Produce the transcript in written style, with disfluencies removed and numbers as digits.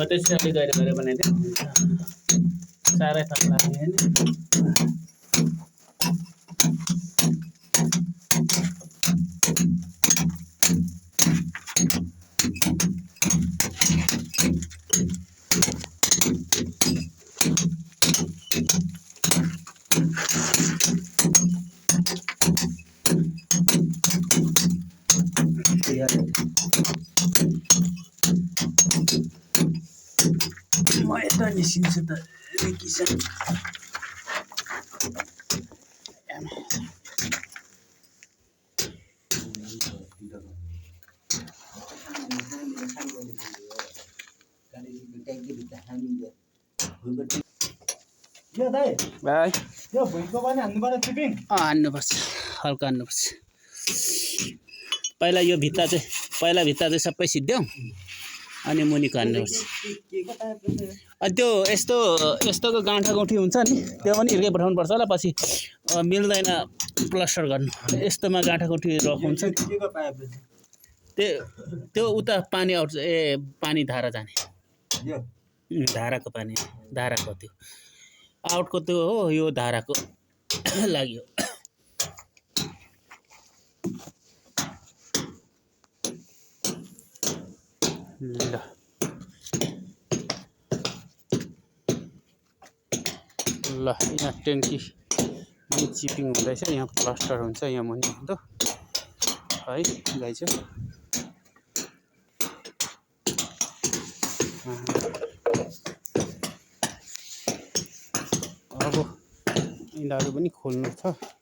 त्यसरी गरे भने साह्रै थप लाग्ने हैन म यता निस्किन्छु त किसान भाइ यो भुइँको पनि हान्नुपर्छ टिपिङ हान्नुपर्छ हल्का हान्नुपर्छ पहिला भित्ता चाहिँ सबै सिद्ध्याउ अनि मुनिको हान्नुपर्छ अनि त्यो यस्तोको गाँठा गौठी हुन्छ नि त्यो पनि हिर्कै पठाउनु पर्छ होला पछि मिल्दैन प्लास्टर गर्नु यस्तोमा गाँठा गौठी हुन्छ त्यो उता पानी आउँछ पानी धारा जाने धाराको पानी धाराको त्यो आउटको त्यो हो यो धाराको लाग्यो ल यहाँ ट्याङ्की चिपिङ हुँदैछ यहाँ प्लास्टर हुन्छ यहाँ मुनि हुँदो है गाइज अब यिनीहरू पनि खोल्नु छ